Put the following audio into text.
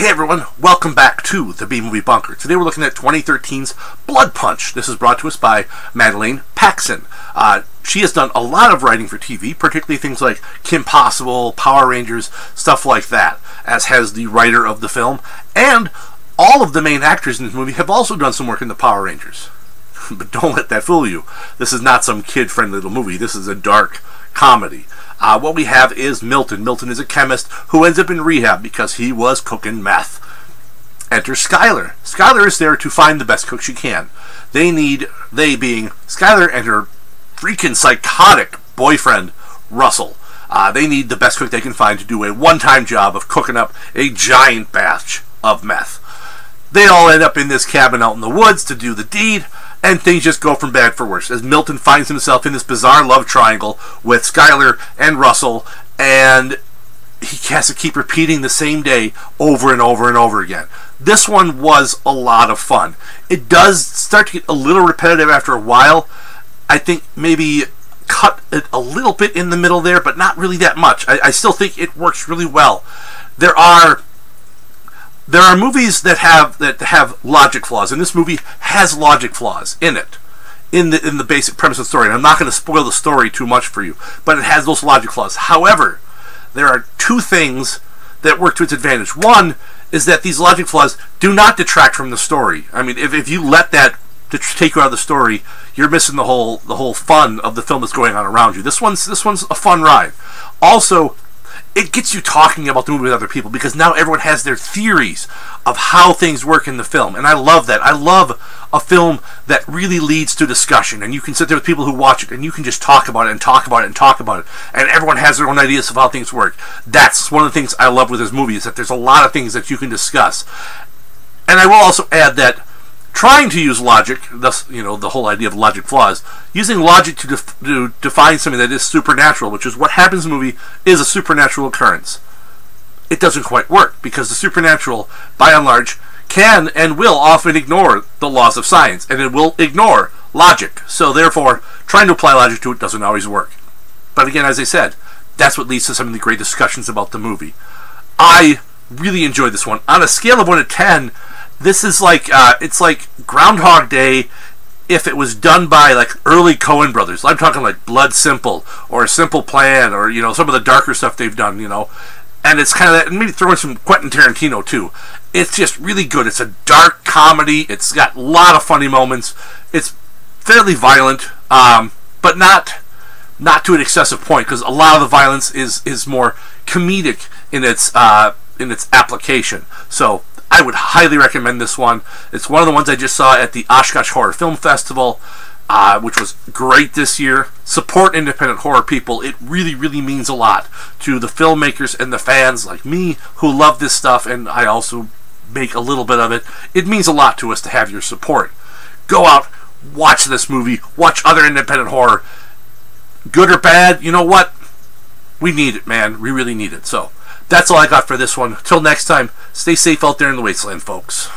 Hey everyone, welcome back to the B-Movie Bunker. Today we're looking at 2013's Blood Punch. This is brought to us by Madeleine Paxson. She has done a lot of writing for TV, particularly things like Kim Possible, Power Rangers, stuff like that, as has the writer of the film. And all of the main actors in this movie have also done some work in the Power Rangers. But don't let that fool you. This is not some kid-friendly little movie. This is a dark comedy. What we have is Milton. Milton is a chemist who ends up in rehab because he was cooking meth. Enter Skyler. Skyler is there to find the best cook she can. They being Skyler and her freaking psychotic boyfriend, Russell. They need the best cook they can find to do a one-time job of cooking up a giant batch of meth. They all end up in this cabin out in the woods to do the deed, and things just go from bad for worse as Milton finds himself in this bizarre love triangle with Skyler and Russell, and he has to keep repeating the same day over and over and over again. This one was a lot of fun. It does start to get a little repetitive after a while. I think maybe cut it a little bit in the middle there, but not really that much. I still think it works really well. There are movies that have logic flaws, and this movie has logic flaws in it, in the basic premise of the story. And I'm not going to spoil the story too much for you, but it has those logic flaws. However, there are two things that work to its advantage. One is that these logic flaws do not detract from the story. I mean, if you let that take you out of the story, you're missing the whole fun of the film that's going on around you. This one's a fun ride. Also, it gets you talking about the movie with other people because now everyone has their theories of how things work in the film, and I love that. I love a film that really leads to discussion, and you can sit there with people who watch it, and you can just talk about it and talk about it and talk about it, and everyone has their own ideas of how things work. That's one of the things I love with this movie, is that there's a lot of things that you can discuss. And I will also add that trying to use logic, thus, the whole idea of logic flaws, using logic to define something that is supernatural, which is what happens in the movie, is a supernatural occurrence. It doesn't quite work, because the supernatural, by and large, can and will often ignore the laws of science, and it will ignore logic. So therefore, trying to apply logic to it doesn't always work. But again, as I said, that's what leads to some of the great discussions about the movie. I really enjoyed this one. On a scale of 1 to 10, this is like, it's like Groundhog Day if it was done by like early Coen brothers. I'm talking like Blood Simple or Simple Plan, or some of the darker stuff they've done, And it's kind of that, and maybe throw in some Quentin Tarantino too. It's just really good. It's a dark comedy. It's got a lot of funny moments. It's fairly violent, but not to an excessive point, because a lot of the violence is more comedic in its application. So I would highly recommend this one. It's one of the ones I just saw at the Oshkosh Horror Film Festival, which was great this year. Support independent horror people. It really, really means a lot to the filmmakers and the fans like me who love this stuff, and I also make a little bit of it. It means a lot to us to have your support. Go out, watch this movie, watch other independent horror. Good or bad, you know what? We need it, man. We really need it. So that's all I got for this one. Till next time, stay safe out there in the wasteland, folks.